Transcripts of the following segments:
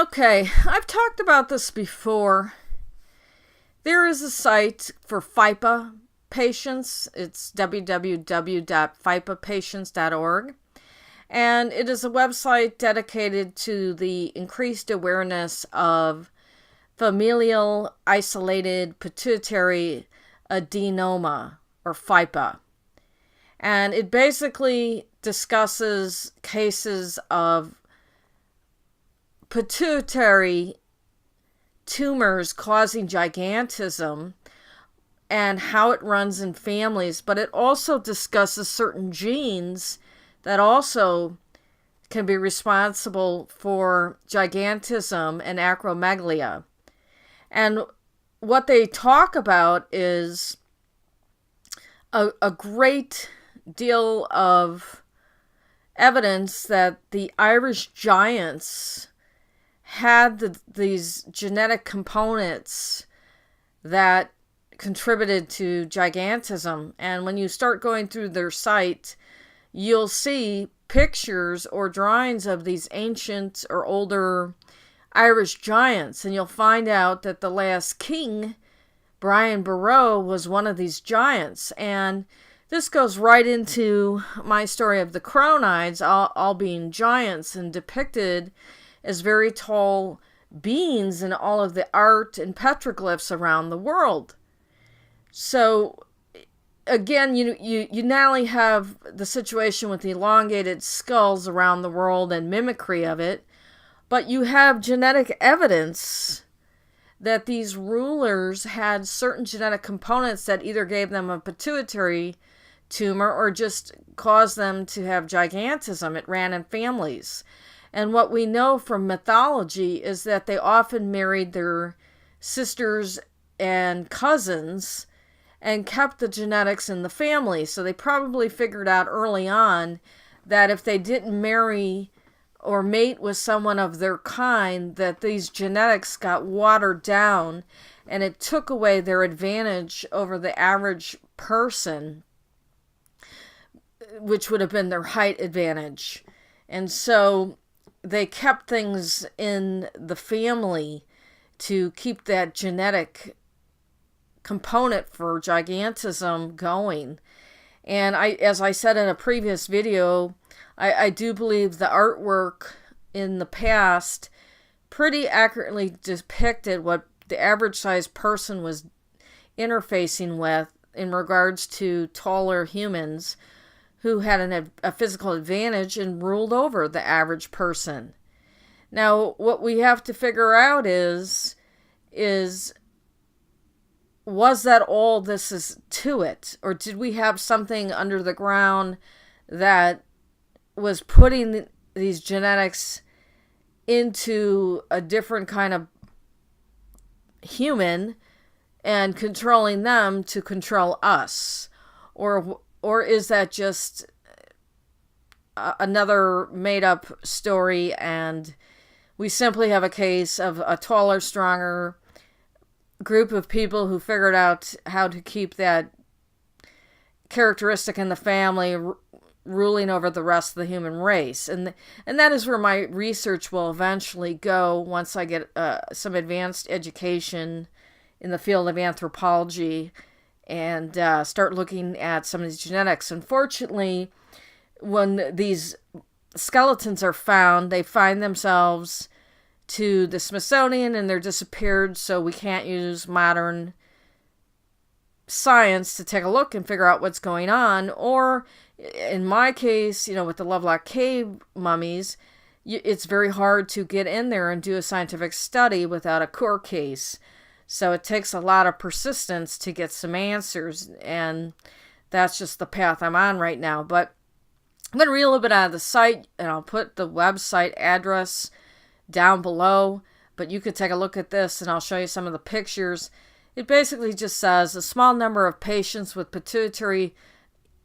Okay, I've talked about this before. There is a site for FIPA patients. It's www.fipapatients.org. And it is a website dedicated to the increased awareness of familial isolated pituitary adenoma, or FIPA. And it basically discusses cases of pituitary tumors causing gigantism and how it runs in families, but it also discusses certain genes that also can be responsible for gigantism and acromegalia. And what they talk about is a great deal of evidence that the Irish giants had these genetic components that contributed to gigantism. And when you start going through their site, you'll see pictures or drawings of these ancient or older Irish giants, and you'll find out that the last king, Brian Boru, was one of these giants. And this goes right into my story of the Cronides, all being giants and depicted as very tall beings in all of the art and petroglyphs around the world. So again, you not only have the situation with the elongated skulls around the world and mimicry of it, but you have genetic evidence that these rulers had certain genetic components that either gave them a pituitary tumor or just caused them to have gigantism. It ran in families. And what we know from mythology is that they often married their sisters and cousins and kept the genetics in the family. So they probably figured out early on that if they didn't marry or mate with someone of their kind, that these genetics got watered down and it took away their advantage over the average person, which would have been their height advantage. And so they kept things in the family to keep that genetic component for gigantism going. And as I said in a previous video, I do believe the artwork in the past pretty accurately depicted what the average sized person was interfacing with in regards to taller humans who had a physical advantage and ruled over the average person. Now, what we have to figure out is was that all this is to it? Or did we have something under the ground that was putting these genetics into a different kind of human and controlling them to control us? Or is that just another made-up story and we simply have a case of a taller, stronger group of people who figured out how to keep that characteristic in the family ruling over the rest of the human race? And that is where my research will eventually go once I get some advanced education in the field of anthropology and start looking at some of these genetics. Unfortunately, when these skeletons are found, they find themselves to the Smithsonian and they're disappeared, so we can't use modern science to take a look and figure out what's going on. Or in my case, with the Lovelock Cave mummies, it's very hard to get in there and do a scientific study without a court case. So it takes a lot of persistence to get some answers, and that's just the path I'm on right now. But I'm going to read a little bit out of the site, and I'll put the website address down below, but you could take a look at this, and I'll show you some of the pictures. It basically just says, a small number of patients with pituitary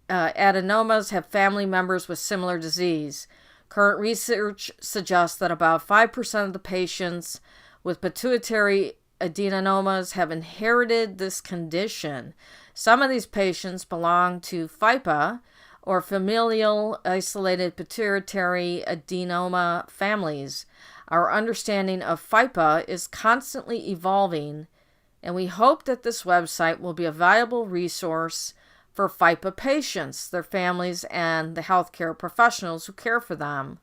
adenomas have family members with similar disease. Current research suggests that about 5% of the patients with pituitary adenomas have inherited this condition. Some of these patients belong to FIPA, or familial isolated pituitary adenoma families. Our understanding of FIPA is constantly evolving, and we hope that this website will be a valuable resource for FIPA patients, their families, and the healthcare professionals who care for them.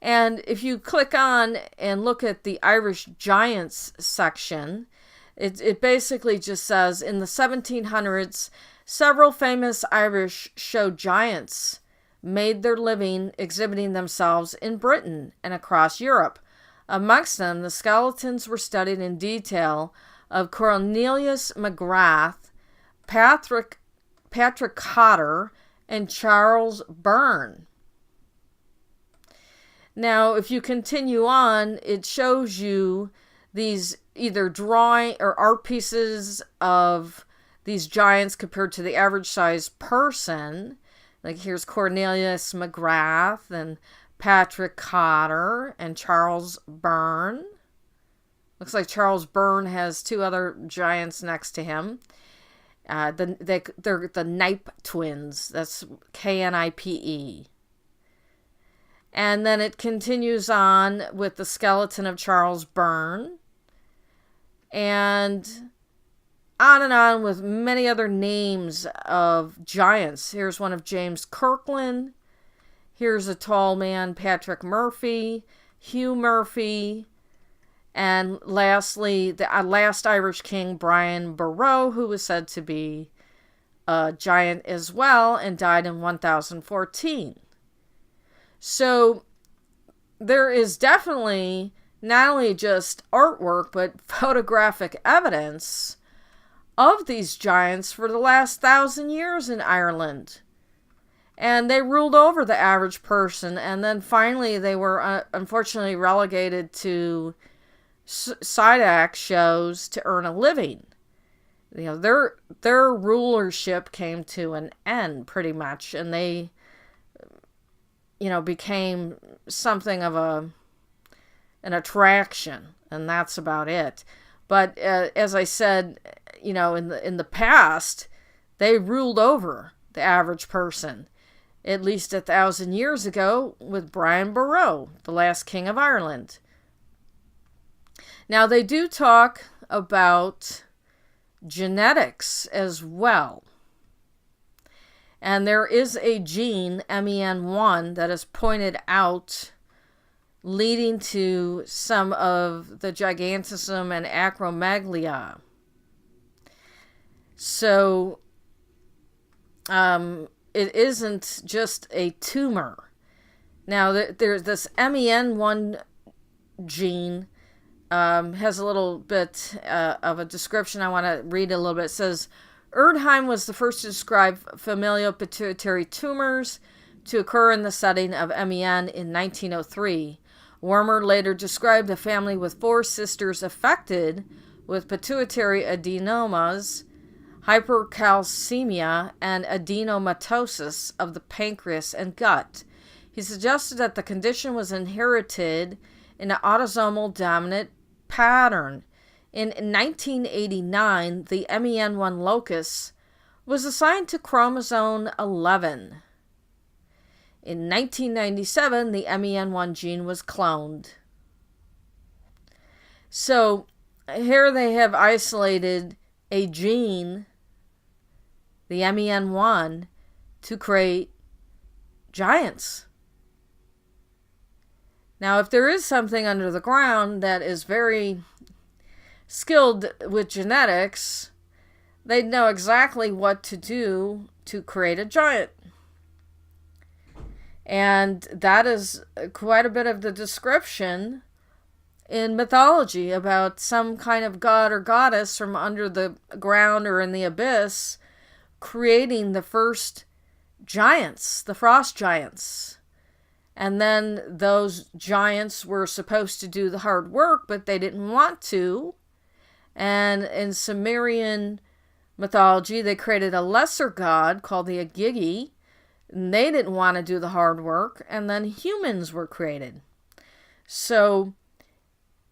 And if you click on and look at the Irish Giants section, it basically just says, in the 1700s, several famous Irish show giants made their living exhibiting themselves in Britain and across Europe. Amongst them, the skeletons were studied in detail of Cornelius McGrath, Patrick Cotter, and Charles Byrne. Now, if you continue on, it shows you these either drawing or art pieces of these giants compared to the average sized person. Like here's Cornelius McGrath and Patrick Cotter and Charles Byrne. Looks like Charles Byrne has two other giants next to him. They're the Knipe twins. That's Knipe. And then it continues on with the skeleton of Charles Byrne. And on with many other names of giants. Here's one of James Kirkland. Here's a tall man, Patrick Murphy, Hugh Murphy. And lastly, the last Irish king, Brian Boru, who was said to be a giant as well and died in 1014. So there is definitely not only just artwork, but photographic evidence of these giants for the last 1,000 years in Ireland. And they ruled over the average person, and then finally they were unfortunately relegated to side act shows to earn a living. You know, their rulership came to an end pretty much, and they became something of an attraction, and that's about it. But as I said, in the past, they ruled over the average person, at least 1,000 years ago with Brian Boru, the last king of Ireland. Now, they do talk about genetics as well. And there is a gene, MEN1, that is pointed out leading to some of the gigantism and acromegalia. So, it isn't just a tumor. Now, there's this MEN1 gene, has a little bit of a description. I want to read a little bit. It says, Erdheim was the first to describe familial pituitary tumors to occur in the setting of MEN in 1903. Wormer later described a family with 4 sisters affected with pituitary adenomas, hypercalcemia, and adenomatosis of the pancreas and gut. He suggested that the condition was inherited in an autosomal dominant pattern. In 1989, the MEN1 locus was assigned to chromosome 11. In 1997, the MEN1 gene was cloned. So here they have isolated a gene, the MEN1, to create giants. Now, if there is something under the ground that is very skilled with genetics, they'd know exactly what to do to create a giant. And that is quite a bit of the description in mythology about some kind of god or goddess from under the ground or in the abyss creating the first giants, the frost giants. And then those giants were supposed to do the hard work, but they didn't want to. And in Sumerian mythology, they created a lesser god called the Agigi. And they didn't want to do the hard work. And then humans were created. So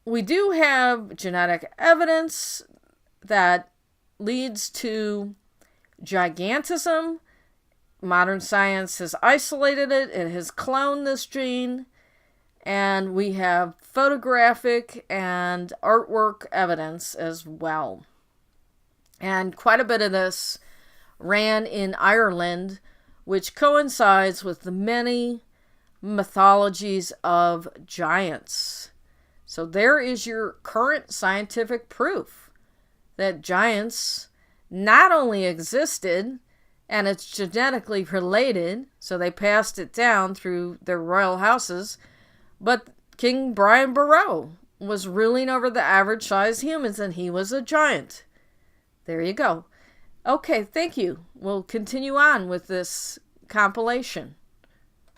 we do have genetic evidence that leads to gigantism. Modern science has isolated it. It has cloned this gene. And we have photographic and artwork evidence as well. And quite a bit of this ran in Ireland, which coincides with the many mythologies of giants. So there is your current scientific proof that giants not only existed, and it's genetically related, so they passed it down through their royal houses, but King Brian Boru was ruling over the average sized humans, and he was a giant. There you go. Okay, thank you. We'll continue on with this compilation.